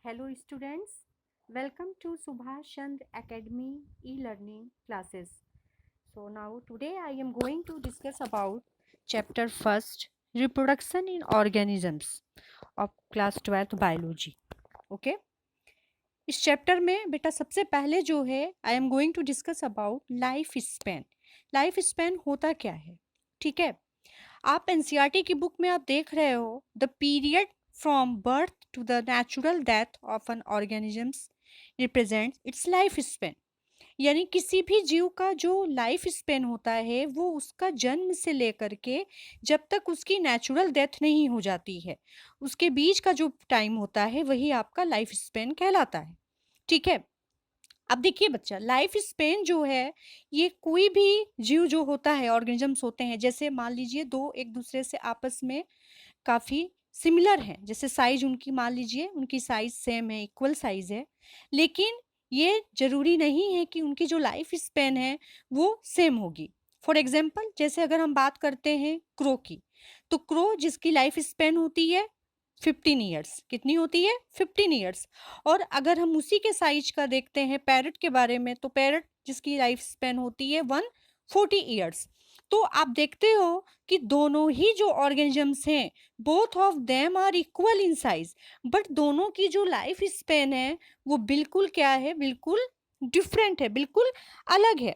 Hello students, welcome to Subhash Chandra Academy e-learning classes. So now today I am going to discuss about chapter first reproduction in organisms of class 12th biology. Okay? इस chapter में बेटा सबसे पहले जो है I am going to discuss about life span. Life span होता क्या है? ठीक है, आप एनसीईआरटी की बुक में आप देख रहे हो the period from birth to the natural death of an organisms represent its life span. यानी किसी भी जीव का जो लाइफ स्पेन होता है वो उसका जन्म से लेकर के जब तक उसकी नेचुरल डेथ नहीं हो जाती है उसके बीच का जो टाइम होता है वही आपका लाइफ स्पेन कहलाता है। ठीक है, अब देखिए बच्चा, लाइफ स्पेन जो है ये कोई भी जीव जो होता है, ऑर्गेनिजम्स होते हैं, जैसे मान लीजिए दो एक दूसरे से आपस में काफ़ी सिमिलर हैं, जैसे साइज उनकी मान लीजिए उनकी साइज सेम है, इक्वल साइज है, लेकिन ये जरूरी नहीं है कि उनकी जो लाइफ स्पेन है वो सेम होगी। फॉर एग्जाम्पल जैसे अगर हम बात करते हैं क्रो की, तो क्रो जिसकी लाइफ स्पेन होती है 15 ईयर्स, कितनी होती है 15 ईयर्स। और अगर हम उसी के साइज का देखते हैं पैरट के बारे में, तो पैरट जिसकी लाइफ स्पेन होती है 140 ईयर्स। तो आप देखते हो कि दोनों ही जो ऑर्गेनिजम्स हैं both of them are equal in size, but दोनों की जो लाइफ स्पेन है वो बिल्कुल क्या है, बिल्कुल डिफरेंट है, बिल्कुल अलग है।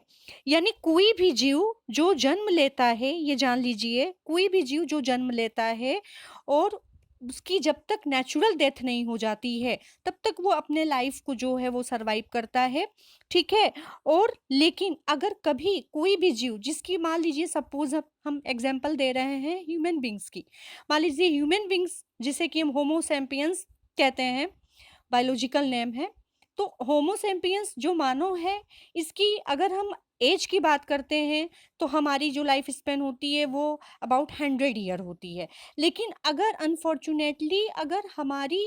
यानी कोई भी जीव जो जन्म लेता है, ये जान लीजिए, कोई भी जीव जो जन्म लेता है और उसकी जब तक नेचुरल डेथ नहीं हो जाती है तब तक वो अपने लाइफ को जो है वो सरवाइव करता है। ठीक है, और लेकिन अगर कभी कोई भी जीव जिसकी मान लीजिए सपोज हम एग्जांपल दे रहे हैं ह्यूमन बींग्स की, मान लीजिए ह्यूमन बींग्स जिसे कि हम होमो सैपियंस कहते हैं, बायोलॉजिकल नेम है। तो होमो सैपियंस जो मानव है, इसकी अगर हम एज की बात करते हैं तो हमारी जो लाइफ स्पेन होती है वो अबाउट 100 ईयर होती है। लेकिन अगर अनफॉर्चुनेटली अगर हमारी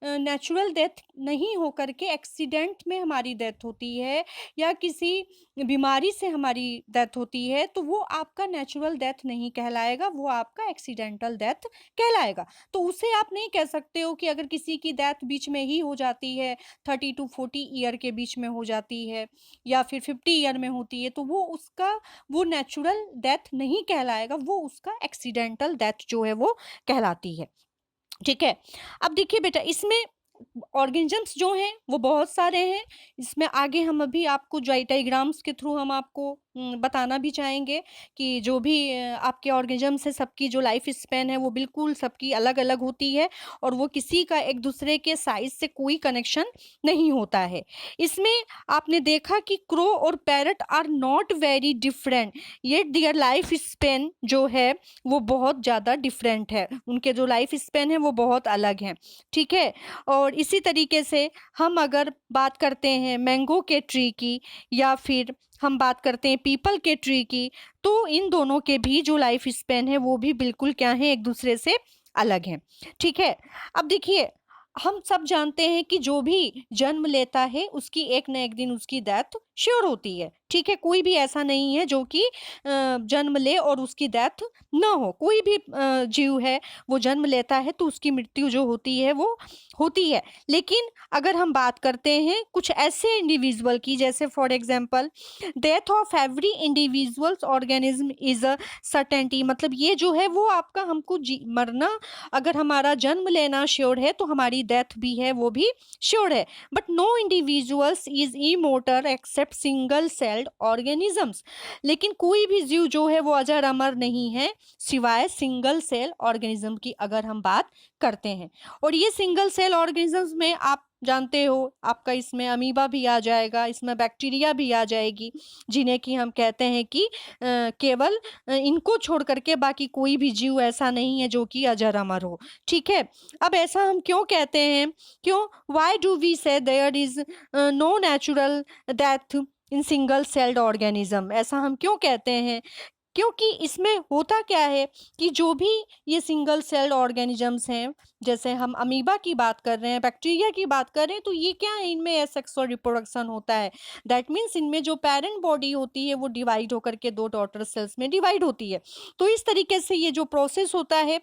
नेचुरल डेथ नहीं हो करके एक्सीडेंट में हमारी डेथ होती है या किसी बीमारी से हमारी डेथ होती है, तो वो आपका नेचुरल डेथ नहीं कहलाएगा, वो आपका एक्सीडेंटल डेथ कहलाएगा। तो उसे आप नहीं कह सकते हो कि अगर किसी की डेथ बीच में ही हो जाती है, 30 टू 40 ईयर के बीच में हो जाती है या फिर 50 ईयर में होती है, तो वो उसका वो नेचुरल डेथ नहीं कहलाएगा, वो उसका एक्सीडेंटल डेथ जो है वो कहलाती है। ठीक है, अब देखिए बेटा, इसमें ऑर्गेनिजम्स जो हैं वो बहुत सारे हैं। इसमें आगे हम अभी आपको डायग्राम्स के थ्रू हम आपको बताना भी चाहेंगे कि जो भी आपके ऑर्गेनिजम्स हैं सबकी जो लाइफ स्पेन है वो बिल्कुल सबकी अलग अलग होती है और वो किसी का एक दूसरे के साइज से कोई कनेक्शन नहीं होता है। इसमें आपने देखा कि क्रो और parrot are not very different, yet their life span जो है वो बहुत ज़्यादा डिफरेंट है, उनके जो लाइफ स्पेन है वो बहुत अलग हैं। ठीक है, और इसी तरीके से हम अगर बात करते हैं मैंगो के ट्री की या फिर हम बात करते हैं पीपल के ट्री की, तो इन दोनों के भी जो लाइफ स्पेन है वो भी बिल्कुल क्या है, एक दूसरे से अलग हैं। ठीक है, अब देखिए, हम सब जानते हैं कि जो भी जन्म लेता है उसकी एक न एक दिन उसकी डेथ श्योर होती है। ठीक है, कोई भी ऐसा नहीं है जो कि जन्म ले और उसकी डेथ ना हो। कोई भी जीव है वो जन्म लेता है तो उसकी मृत्यु जो होती है वो होती है। लेकिन अगर हम बात करते हैं कुछ ऐसे इंडिविजुअल की, जैसे for example death of every individuals organism is a certainty, मतलब ये जो है वो आपका हमको मरना, अगर हमारा जन्म लेना श्योर है तो हमारी डेथ भी है वो भी श्योर है। But no individuals is immortal except single celled organisms, लेकिन कोई भी जीव जो है वो अजर अमर नहीं है सिवाय सिंगल सेल ऑर्गेनिज्म की अगर हम बात करते हैं। और ये सिंगल सेल ऑर्गेनिजम्स में आप जानते हो आपका इसमें अमीबा भी आ जाएगा, इसमें बैक्टीरिया भी आ जाएगी, जिन्हें कि हम कहते हैं कि केवल इनको छोड़ करके बाकी कोई भी जीव ऐसा नहीं है जो कि अजर अमर हो। ठीक है, अब ऐसा हम क्यों कहते हैं, क्यों, why do we say there is no natural death in single celled organism, ऐसा हम क्यों कहते हैं, क्योंकि इसमें होता क्या है कि जो भी ये सिंगल सेल्ड ऑर्गेनिजम्स हैं, जैसे हम अमीबा की बात कर रहे हैं, बैक्टीरिया की बात कर रहे हैं, तो ये क्या है, इनमें एसेक्सुअल रिप्रोडक्शन होता है। दैट मीन्स इनमें जो पेरेंट बॉडी होती है वो डिवाइड होकर के दो डॉटर सेल्स में डिवाइड होती है। तो इस तरीके से ये जो प्रोसेस होता है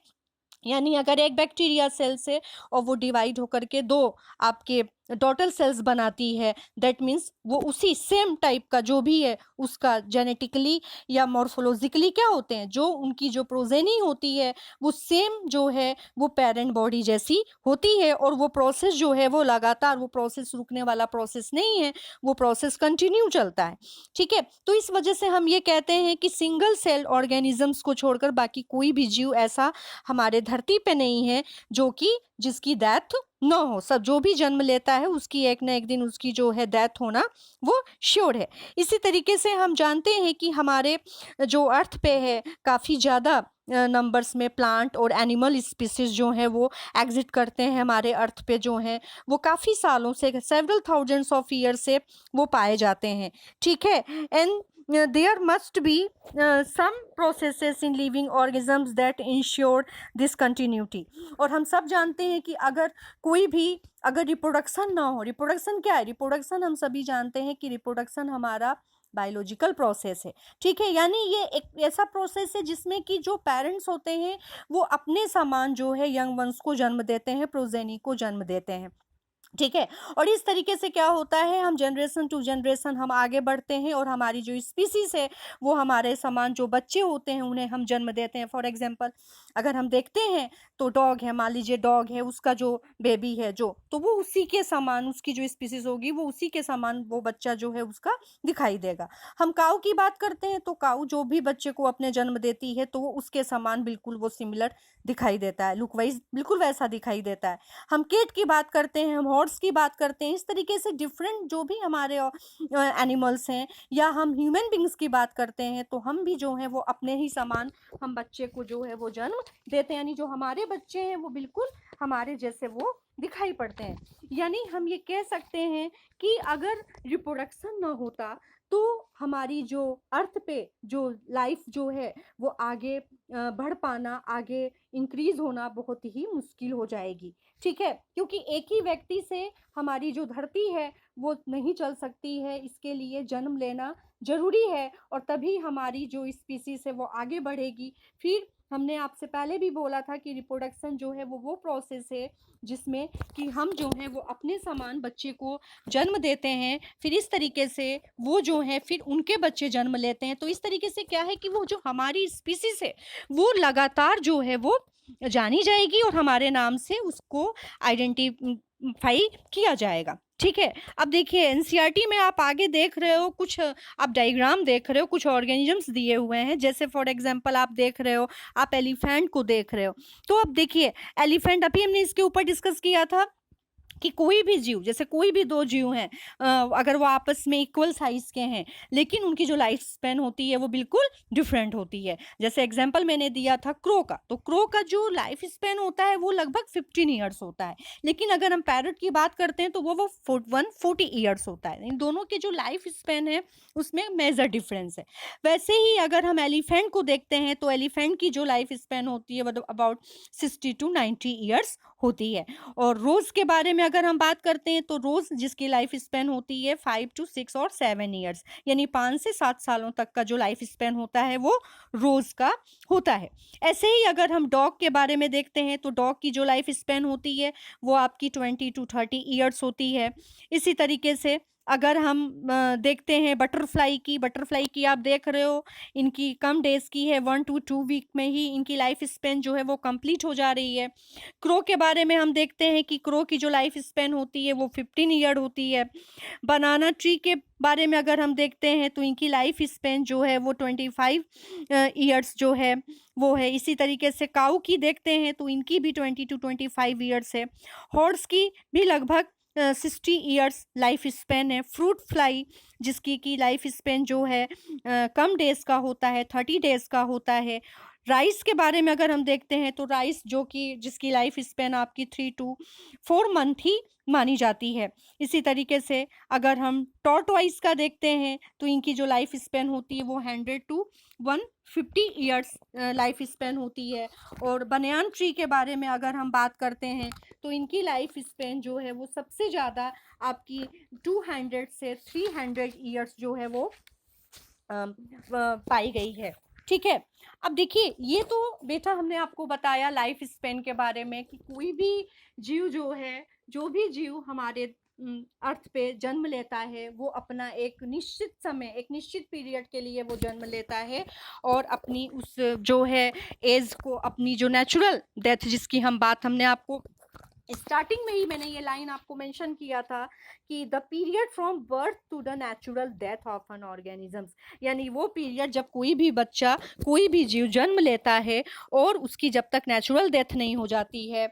यानी अगर एक बैक्टीरिया सेल से और वो डिवाइड होकर के दो आपके डॉटर सेल्स बनाती है, दैट मीन्स वो उसी सेम टाइप का जो भी है उसका जेनेटिकली या मॉर्फोलॉजिकली क्या होते हैं, जो उनकी जो प्रोजेनी होती है वो सेम जो है वो पेरेंट बॉडी जैसी होती है। और वो प्रोसेस जो है वो लगातार, वो प्रोसेस रुकने वाला प्रोसेस नहीं है, वो प्रोसेस कंटिन्यू चलता है। ठीक है, तो इस वजह से हम ये कहते हैं कि सिंगल सेल ऑर्गेनिजम्स को छोड़कर बाकी कोई भी जीव ऐसा हमारे धरती पे नहीं है जो कि जिसकी डेथ न हो। सब जो भी जन्म लेता है उसकी एक ना एक दिन उसकी जो है डेथ होना वो श्योर है। इसी तरीके से हम जानते हैं कि हमारे जो अर्थ पे है काफ़ी ज़्यादा नंबर्स में प्लांट और एनिमल स्पीसीज जो हैं वो एग्जिट करते हैं हमारे अर्थ पे, जो हैं वो काफ़ी सालों से, सेवरल थाउजेंड्स ऑफ ईयर से वो पाए जाते हैं। ठीक है, and there must be some processes in living organisms that ensure this continuity। और हम सब जानते हैं कि अगर कोई भी अगर रिप्रोडक्शन ना हो, रिप्रोडक्शन क्या है, रिप्रोडक्शन हम सभी जानते हैं कि रिप्रोडक्शन हमारा बायोलॉजिकल प्रोसेस है। ठीक है, यानी ये एक ऐसा प्रोसेस है जिसमें कि जो पेरेंट्स होते हैं वो अपने समान जो है यंग वंस को जन्म देते हैं, प्रोजेनी को जन्म देते हैं। ठीक है, और इस तरीके से क्या होता है, हम जनरेशन टू जनरेशन हम आगे बढ़ते हैं और हमारी जो स्पीसीज है वो हमारे समान जो बच्चे होते हैं उन्हें हम जन्म देते हैं। फॉर एग्जांपल अगर हम देखते हैं तो डॉग है, मान लीजिए डॉग है, उसका जो बेबी है जो, तो वो उसी के समान, उसकी जो स्पीसीज होगी वो उसी के समान वो बच्चा जो है उसका दिखाई देगा। हम काऊ की बात करते हैं तो काऊ जो भी बच्चे को अपने जन्म देती है तो वो उसके समान बिल्कुल वो सिमिलर दिखाई देता है, लुक वाइज बिल्कुल वैसा दिखाई देता है। हम केट की बात करते हैं, हम हॉर्स की बात करते हैं, इस तरीके से डिफरेंट जो भी हमारे एनिमल्स हैं, या हम ह्यूमन बींग्स की बात करते हैं तो हम भी जो है वो अपने ही समान हम बच्चे को जो है वो जन्म देते हैं। यानी जो हमारे बच्चे हैं वो बिल्कुल हमारे जैसे वो दिखाई पड़ते हैं। यानी हम ये कह सकते हैं कि अगर रिप्रोडक्शन ना होता तो हमारी जो अर्थ पे जो लाइफ जो है वो आगे बढ़ पाना, आगे इंक्रीज होना बहुत ही मुश्किल हो जाएगी। ठीक है, क्योंकि एक ही व्यक्ति से हमारी जो धरती है वो नहीं चल सकती है, इसके लिए जन्म लेना जरूरी है और तभी हमारी जो स्पीसीज है वो आगे बढ़ेगी। फिर हमने आपसे पहले भी बोला था कि रिप्रोडक्शन जो है वो प्रोसेस है जिसमें कि हम जो है वो अपने समान बच्चे को जन्म देते हैं, फिर इस तरीके से वो जो है फिर उनके बच्चे जन्म लेते हैं। तो इस तरीके से क्या है कि वो जो हमारी स्पीसीज है वो लगातार जो है वो जानी जाएगी और हमारे नाम से उसको आइडेंटिफाई किया जाएगा। ठीक है, अब देखिए एनसीईआरटी में आप आगे देख रहे हो, कुछ आप डायग्राम देख रहे हो, कुछ ऑर्गेनिजम्स दिए हुए हैं। जैसे फॉर एग्जांपल आप देख रहे हो, आप एलिफेंट को देख रहे हो, तो अब देखिए एलिफेंट, अभी हमने इसके ऊपर डिस्कस किया था कि कोई भी जीव, जैसे कोई भी दो जीव हैं, अगर वो आपस में इक्वल साइज के हैं लेकिन उनकी जो लाइफ स्पेन होती है वो बिल्कुल डिफरेंट होती है। जैसे एग्जांपल मैंने दिया था क्रो का, तो क्रो का जो लाइफ स्पेन होता है वो लगभग 15 ईयर्स होता है, लेकिन अगर हम पैरट की बात करते हैं तो वो 140 ईयर्स होता है। इन दोनों के जो लाइफ स्पेन है उसमें मेजर डिफरेंस है। वैसे ही अगर हम एलिफेंट को देखते हैं तो एलिफेंट की जो लाइफ स्पेन होती है वो अबाउट 60 to 90 ईयर्स होती है। और रोज के बारे में अगर हम बात करते हैं तो रोज जिसकी लाइफ स्पेन होती है 5 to 6 और 7 ईयर्स, यानी 5 से 7 सालों तक का जो लाइफ स्पेन होता है वो रोज का होता है। ऐसे ही अगर हम डॉग के बारे में देखते हैं तो डॉग की जो लाइफ स्पेन होती है वो आपकी 20 to 30 ईयर्स होती है। इसी तरीके से अगर हम देखते हैं बटरफ्लाई की आप देख रहे हो, इनकी कम डेज की है, 1 to 2 वीक में ही इनकी लाइफ स्पेन जो है वो कंप्लीट हो जा रही है। क्रो के बारे में हम देखते हैं कि क्रो की जो लाइफ स्पेन होती है वो 15 ईयर होती है। बनाना ट्री के बारे में अगर हम देखते हैं तो इनकी लाइफ स्पेन जो है वो 25 ईयर्स जो है वो है। इसी तरीके से काऊ की देखते हैं तो इनकी भी 20 to 25 ईयर्स है। हॉर्स की भी लगभग 60 ईयर्स लाइफ स्पेन है। फ्रूट फ्लाई जिसकी की लाइफ स्पेन जो है कम डेज का होता है, 30 डेज का होता है। राइस के बारे में अगर हम देखते हैं तो राइस जो कि जिसकी लाइफ स्पेन आपकी 3 to 4 मंथ ही मानी जाती है। इसी तरीके से अगर हम टॉर्टवाइस का देखते हैं तो इनकी जो लाइफ स्पेन होती है वो 100 to 150 ईयर्स लाइफ स्पेन होती है। और बनियान ट्री के बारे में अगर हम बात करते हैं तो इनकी लाइफ स्पेन जो है वो सबसे ज़्यादा आपकी 200 से 300 ईयर्स जो है वो पाई गई है। ठीक है। अब देखिए, ये तो बेटा हमने आपको बताया लाइफ स्पेन के बारे में कि कोई भी जीव जो है, जो भी जीव हमारे अर्थ पे जन्म लेता है, वो अपना एक निश्चित समय, एक निश्चित पीरियड के लिए वो जन्म लेता है और अपनी उस जो है एज को, अपनी जो नेचुरल डेथ जिसकी हमने आपको स्टार्टिंग में ही मैंने ये लाइन आपको मेंशन किया था कि the period from birth to the natural death of an organisms, यानी वो पीरियड जब कोई भी बच्चा, कोई भी जीव जन्म लेता है और उसकी जब तक नेचुरल डेथ नहीं हो जाती है,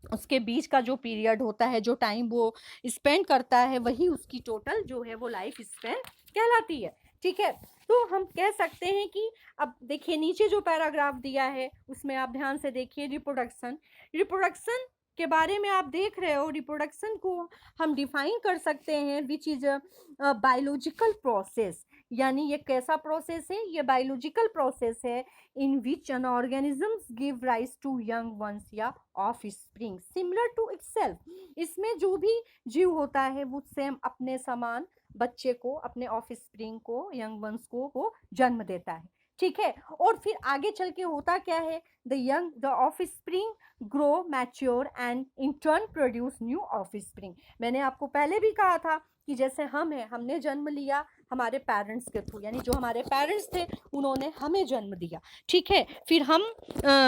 उसके बीच का जो पीरियड होता है, जो टाइम वो स्पेंड करता है, वही उसकी टोटल जो है वो लाइफ स्पेन कहलाती है। ठीक है, तो हम कह सकते हैं कि अब देखिए नीचे जो पैराग्राफ दिया है उसमें आप ध्यान से देखिए, रिप्रोडक्शन के बारे में आप देख रहे हो। रिप्रोडक्शन को हम डिफाइन कर सकते हैं which is a biological process, यानी ये कैसा प्रोसेस है, ये बायोलॉजिकल प्रोसेस है in which an organisms give rise to young ones या offspring similar to itself. इसमें जो भी जीव होता है वो सेम अपने समान बच्चे को, अपने ऑफ स्प्रिंग को, यंग वंस को वो जन्म देता है। ठीक है, और फिर आगे चल के होता क्या है, the of spring grow, mature and in turn produce new of spring. मैंने आपको पहले भी कहा था कि जैसे हमने जन्म लिया हमारे पेरेंट्स के थ्रू, यानी जो हमारे पेरेंट्स थे उन्होंने हमें जन्म दिया। ठीक है, फिर हम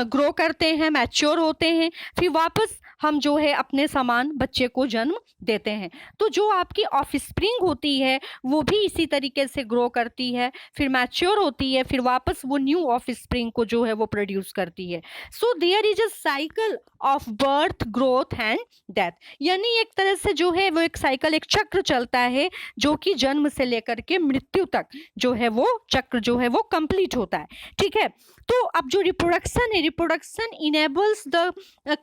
ग्रो करते हैं, मैच्योर होते हैं, फिर वापस हम जो है अपने समान बच्चे को जन्म देते हैं। तो जो आपकी ऑफस्प्रिंग होती है वो भी इसी तरीके से ग्रो करती है, फिर मैच्योर होती है, फिर वापस वो न्यू ऑफस्प्रिंग को जो है वो प्रोड्यूस करती है। So there is a cycle of birth, growth and death, यानी एक तरह से जो है वो एक साइकिल, एक चक्र चलता है जो कि जन्म से लेकर के मृत्यु तक जो है वो चक्र जो है वो कंप्लीट होता है। ठीक है, तो अब जो रिप्रोडक्शन है, reproduction enables the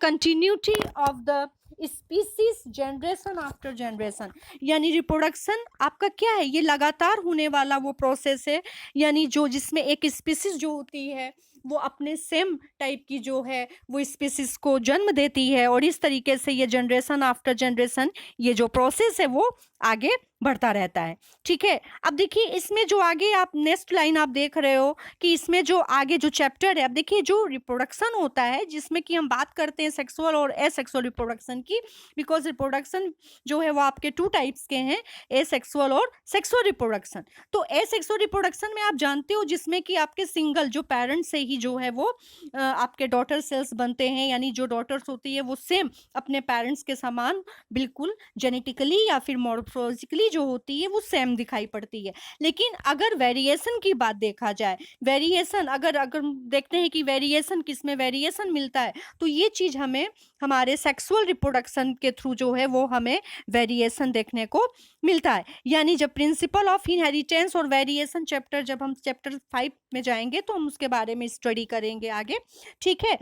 continuity of the species generation after generation, यानी रिप्रोडक्शन आपका क्या है, ये लगातार होने वाला वो प्रोसेस है, यानी जो जिसमें एक स्पीसीज जो होती है वो अपने सेम टाइप की जो है वो स्पीसीज को जन्म देती है, और इस तरीके से ये जनरेशन आफ्टर जनरेशन ये जो प्रोसेस है वो आगे बढ़ता रहता है। ठीक है, अब देखिए इसमें जो आगे आप नेक्स्ट लाइन आप देख रहे हो कि इसमें जो आगे जो चैप्टर है, अब देखिए जो रिप्रोडक्शन होता है जिसमें कि हम बात करते हैं सेक्सुअल और एसेक्सुअल रिप्रोडक्शन की, बिकॉज रिप्रोडक्शन जो है वो आपके टू टाइप्स के हैं, एसेक्सुअल और सेक्सुअल रिप्रोडक्शन। तो एसेक्सुअल रिप्रोडक्शन में आप जानते हो जिसमें कि आपके सिंगल जो पेरेंट्स से ही जो है वो आपके डॉटर सेल्स बनते हैं, यानी जो डॉटर्स होती है वो सेम अपने पेरेंट्स के समान बिल्कुल जेनेटिकली या फिर मॉर्फोलॉजिकली जो होती है वो सेम दिखाई पड़ती है। लेकिन अगर वेरिएशन की बात देखा जाए, वेरिएशन अगर देखते हैं कि वेरिएशन किसमें वेरिएशन मिलता है, तो ये चीज हमें हमारे सेक्सुअल रिप्रोडक्शन के थ्रू जो है वो हमें वेरिएशन देखने को मिलता है। यानी जब प्रिंसिपल ऑफ इनहेरिटेंस और वेरिएशन चैप्टर, जब हम चैप्टर 5 में जाएंगे तो हम उसके बारे में स्टडी करेंगे आगे। ठीक है,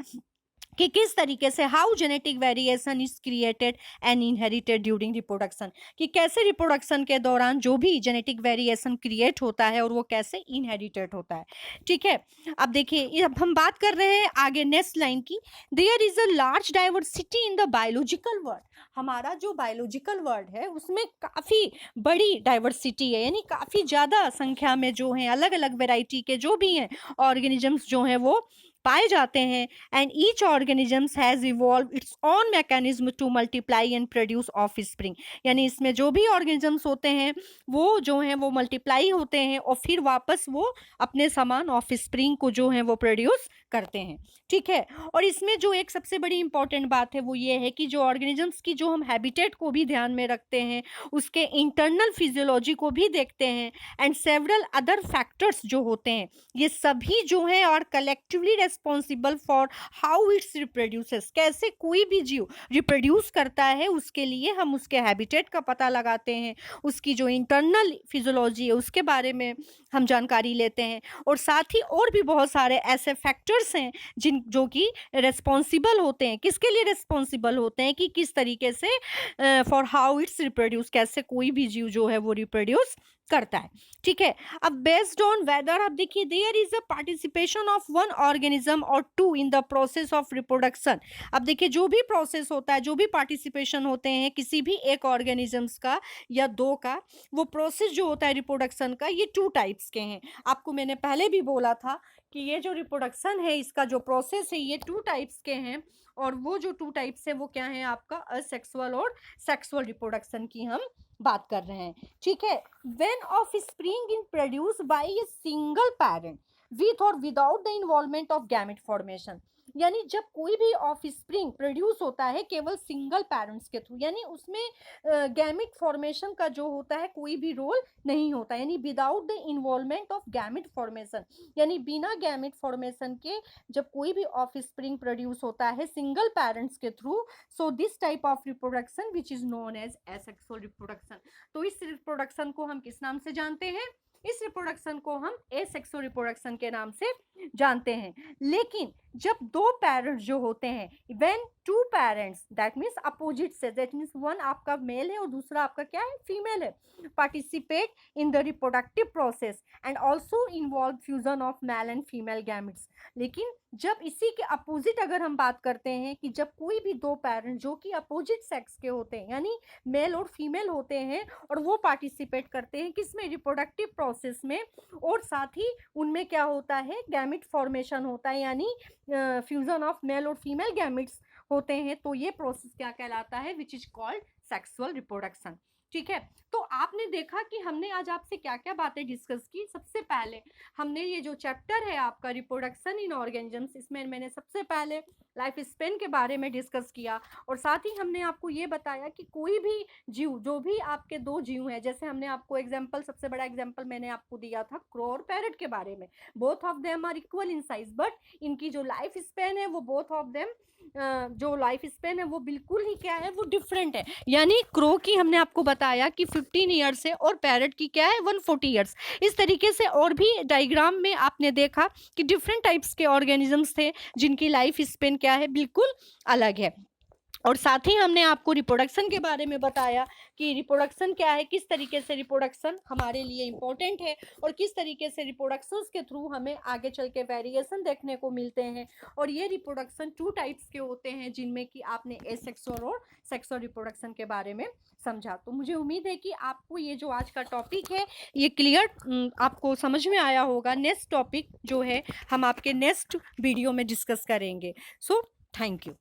कि किस तरीके से how genetic variation is created and inherited during reproduction, कि कैसे रिप्रोडक्शन के दौरान जो भी जेनेटिक वेरिएशन क्रिएट होता है और वो कैसे इनहेरिटेड होता है। ठीक है, अब देखिए अब हम बात कर रहे हैं आगे नेक्स्ट लाइन की, there is a large diversity in the biological world. हमारा जो बायोलॉजिकल वर्ल्ड है उसमें काफ़ी बड़ी डाइवर्सिटी है, यानी काफ़ी ज़्यादा संख्या में जो है अलग अलग वेराइटी के जो भी हैं ऑर्गेनिजम्स जो हैं वो पाए जाते हैं। And each organisms has evolve its own mechanism to multiply and produce of spring, यानी इसमें जो भी ऑर्गेनिजम्स होते हैं वो जो हैं वो मल्टीप्लाई होते हैं और फिर वापस वो अपने समान ऑफ स्प्रिंग को जो है वो प्रोड्यूस करते हैं। ठीक है, और इसमें जो एक सबसे बड़ी इंपॉर्टेंट बात है वो ये है कि जो ऑर्गेनिजम्स की जो हम हैबिटेट को भी ध्यान में रखते हैं, उसके इंटरनल फिजियोलॉजी को भी देखते हैं, एंड सेवरल अदर फैक्टर्स जो होते हैं ये सभी जो हैं और collectively responsible for how it's reproduces, कैसे कोई भी जीव रिप्रोड्यूस करता है उसके लिए हम उसके हैबिटेट का पता लगाते हैं, उसकी जो इंटरनल फिजियोलॉजी है उसके बारे में हम जानकारी लेते हैं, और साथ ही और भी बहुत सारे ऐसे फैक्टर्स हैं जो कि रिस्पॉन्सिबल होते हैं, किसके लिए रिस्पॉन्सिबल होते हैं कि किस तरीके से फॉर हाउ इट्स रिप्रोड्यूस, कैसे कोई भी जीव जो है वो रिप्रोड्यूस करता है। ठीक है, अब बेस्ड ऑन वेदर आप देखिए there is a participation of one organism और two in the process of reproduction. अब देखिए जो भी प्रोसेस होता है, जो भी पार्टिसिपेशन होते हैं किसी भी एक ऑर्गेनिजम्स का या दो का, वो प्रोसेस जो होता है रिप्रोडक्शन का ये टू टाइप्स के हैं। आपको मैंने पहले भी बोला था कि ये जो रिप्रोडक्शन है, इसका जो प्रोसेस है, ये 2 टाइप्स के हैं, और वो जो 2 टाइप्स है वो क्या है आपका, असेक्सुअल और सेक्सुअल रिप्रोडक्शन की हम बात कर रहे हैं, ठीक है। When offspring is produced by a single parent with और without the involvement of gamete formation, यानी जब कोई भी ऑफ स्प्रिंग प्रोड्यूस होता है केवल सिंगल पेरेंट्स के थ्रू, यानी उसमें गैमेट फॉर्मेशन का जो होता है कोई भी रोल नहीं होता, यानी without the involvement of gamete formation, यानी बिना गैमेट फॉर्मेशन के जब कोई भी ऑफ स्प्रिंग प्रोड्यूस होता है सिंगल पेरेंट्स के through, so this type of reproduction which is known as asexual reproduction. तो इस रिप्रोडक्शन को हम किस नाम से जानते हैं, इस रिप्रोडक्शन को हम एसेक्सुअल रिप्रोडक्शन के नाम से जानते हैं। लेकिन जब 2 पेरेंट्स जो होते हैं, when 2 parents, that means opposite से, दैट मीन्स वन आपका मेल है और दूसरा आपका क्या है, फीमेल है, participate in the reproductive process and also involve fusion of male and female gametes. लेकिन जब इसी के अपोजिट अगर हम बात करते हैं कि जब कोई भी 2 पेरेंट्स जो कि अपोजिट सेक्स के होते हैं, यानी मेल और फीमेल होते हैं, और वो पार्टिसिपेट करते हैं किसमें, रिप्रोडक्टिव प्रोसेस में, और साथ ही उनमें क्या होता है, गैमेट फॉर्मेशन होता है, यानी फ्यूजन ऑफ मेल और फीमेल गैमेट्स होते हैं, तो ये प्रोसेस क्या कहलाता है, which is called sexual reproduction, ठीक है। तो आपने देखा कि हमने आज आपसे क्या क्या बातें डिस्कस की। सबसे पहले हमने ये जो चैप्टर है आपका रिप्रोडक्शन इन ऑर्गेनिजम्स, इसमें मैंने सबसे पहले लाइफ स्पेन के बारे में डिस्कस किया, और साथ ही हमने आपको ये बताया कि कोई भी जीव, जो भी आपके 2 जीव हैं, जैसे हमने आपको एग्जाम्पल, सबसे बड़ा एग्जाम्पल मैंने आपको दिया था क्रो और पैरट के बारे में, both of them are equal in size, but इनकी जो लाइफ स्पेन है वो बोथ ऑफ देम जो लाइफ स्पेन है वो बिल्कुल ही क्या है, वो डिफरेंट है। यानी क्रो की हमने आपको बताया कि 15 ईयर्स है और पैरट की क्या है, 140 ईयर्स। इस तरीके से और भी डायग्राम में आपने देखा कि डिफरेंट टाइप्स के ऑर्गेनिजम्स थे जिनकी लाइफ स्पेन क्या है, बिल्कुल अलग है। और साथ ही हमने आपको रिप्रोडक्शन के बारे में बताया कि रिप्रोडक्शन क्या है, किस तरीके से रिप्रोडक्शन हमारे लिए इम्पोर्टेंट है, और किस तरीके से रिप्रोडक्शंस के थ्रू हमें आगे चल के वेरिएशन देखने को मिलते हैं। और ये रिप्रोडक्शन 2 टाइप्स के होते हैं, जिनमें कि आपने एसेक्सुअल और सेक्सुअल रिप्रोडक्शन के बारे में समझा। तो मुझे उम्मीद है कि आपको ये जो आज का टॉपिक है ये क्लियर आपको समझ में आया होगा। नेक्स्ट टॉपिक जो है हम आपके नेक्स्ट वीडियो में डिस्कस करेंगे। So thank you.